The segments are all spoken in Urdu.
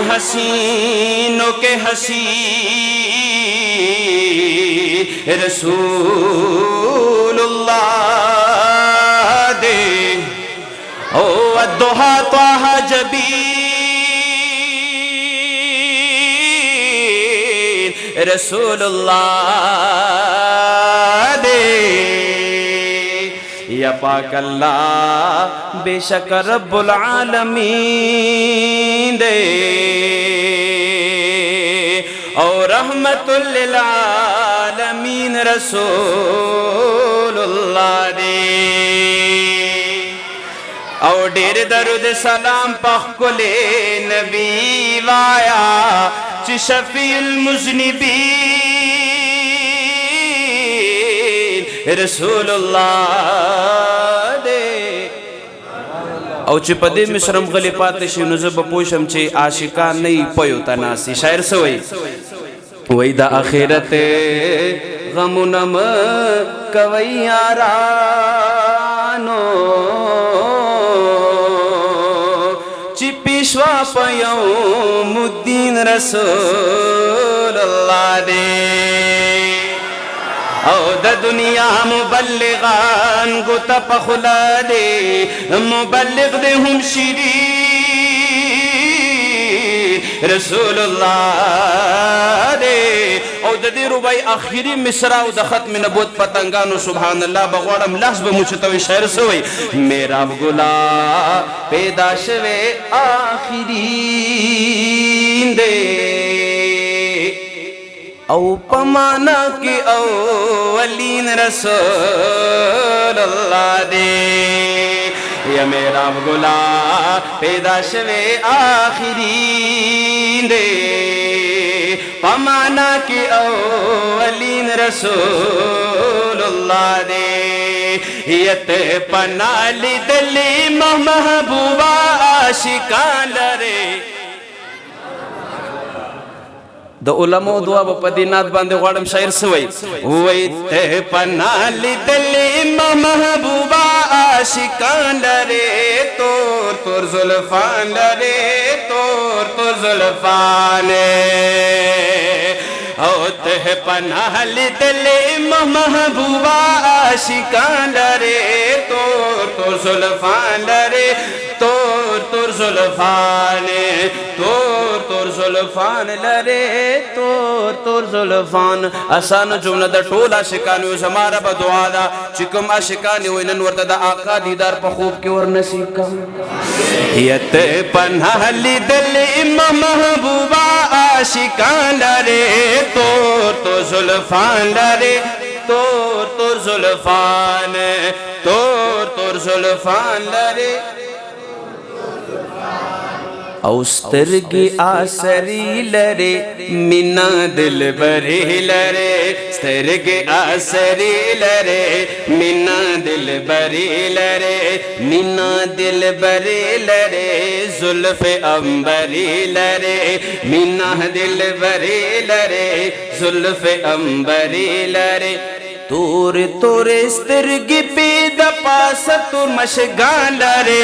حسینوں کے حسین رسول اللہ دے او الدہا طہ جبین رسول اللہ دے یا پاک اللہ بے شک رب العالمین دے اور رحمت للعالمین رسول اللہ دے اور دیر درود سلام پاک کلے نبی وایا چی شفیع المذنبین رسول اللہ دے او چی پدے مشرم غلی پاتشی نزب پوشم چی عاشقان نئی پیو تناسی شاعر سوئی وی دا آخرت غمونم کوئی یارانو چی پیشوا پیوم الدین رسول اللہ دے او دا دنیا مبلغان گتا پخلا دے مبلغ دے ہم شیرین رسول اللہ دے او دا دے ربائی آخری مصرع دا ختم نبوت پتنگانو سبحان اللہ بغوارم لحظ بموچتوی شعر سوئی میرا گلا پیدا شوے آخرین دے او پمانا کی اولین رسول اللہ دے یا میرا گلا پیدا شوے آخرین دے پمانا کی اولین رسول اللہ دے یت پنالی دلی محبوبہ عاشقان لرے دا علماء دعا با پدینات باندے غوارم شاعر سوئی ویت پنالی دلی محبوبہ عاشقان لرے تور تور زلفان لرے تور تور زلفان او تہ پنالی دلی محبوبہ عاشقان لرے تور تور زلفان لرے تور تور زلفان تور تور زلفان لرے تور تور زلفان آسان جملہ دا ٹول عاشقانی اس ہمارا با دعا دا چکم عاشقانی ہوئی ننورتا دا آقا دیدار پا خوب کی اور نصیب کا یت پناہ لی دل امام محبوبہ عاشقان لرے تور تور زلفان لرے تور تور زلفان تور تور زلفان لرے اوسترگی آسری لرے منا دل بری لرے سترگی آسری لرے منا دل بری لرے منا دل بری لرے زلف امبری لرے منا دل بری لرے زلف امبری لرے تور تور استرگی پیدا پاس تور مشگان لرے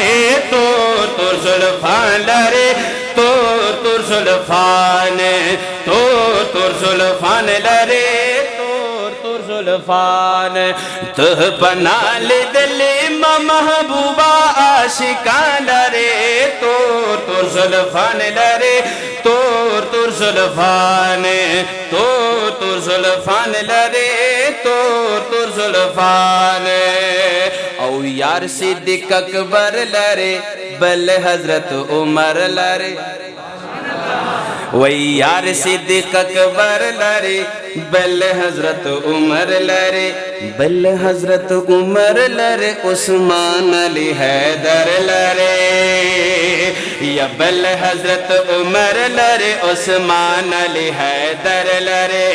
تور تور زلفان لرے تور تور زلفان تور تور زلفان لرے تور تور زلفان تہ پنال دل امام محبوبہ عاشقان لرے تور تور زلفان لرے تور تور زلفان تور تور زلفان لرے تور تور زلفان او یار صدیق اکبر لرے بل حضرت عمر لرے وی یار صدیق اکبر لرے بل حضرت عمر لرے بل حضرت عمر لرے عثمان علی حیدر لرے یا بل حضرت عمر لرے عثمان علی حیدر لرے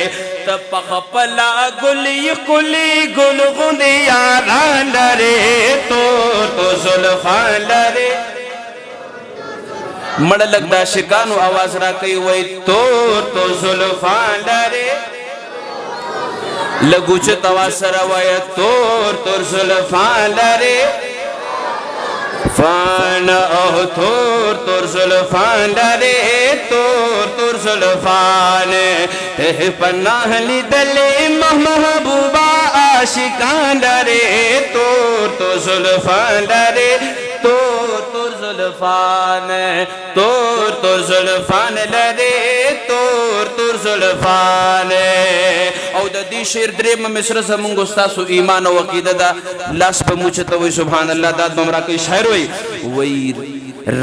تپخ پلا گلی کلی گل غندیاران لرے تور تو زلفان لرے مڑ لگدا شکانو آواز را کئی وی تور تو زلفان لرے لگو چت آواز را وی تور تور زلفان لرے فان زلفان او تور زلفان لرے تور زلفان ته پناہ لیدلې محبوبا عاشقان لرے تور زلفان لرے تور زلفان تور زلفان لرے تور زلفان او د دې شعر درېمه مصره زمونږ ستاسو ایمان او عقیده ده لاس په موچ ته وایي سبحان الله دا دومره کوي شاعر وایي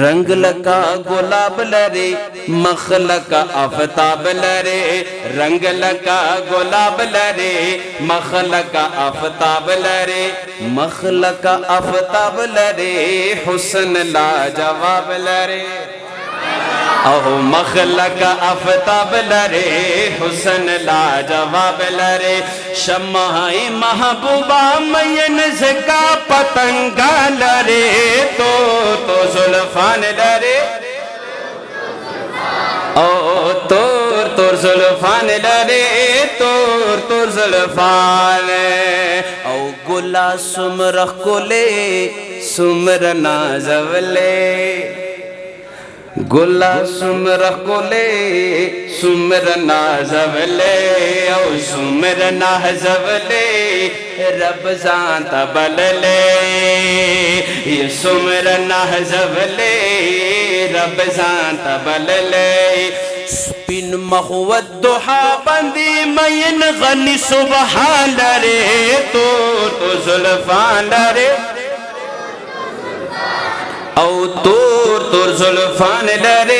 رنگ لکا گلاب لرے مخ لکا آفتاب لرے رنگ لکا گلاب لرے مخ لکا آفتاب لرے مخ لکا آفتاب لرے حسن لا جواب لرے او مخ لکا آفتاب لرے حسن لا جواب لرے شمعِ محبوبہ مین زکا پتنگا لرے تو زلفان لرے او تور زلفان لرے تور زلفان او گلا سمرخ کولے سمر نازولے گلا سمرخ کولے سمر نازولے او سمر نازولے رب زانتا بللے یہ سمر نازولے رب زانتا بللے سپین مخوت دحا بندی مین غنی سبحان لرے تو زلفان لرے او تور زلفان لرے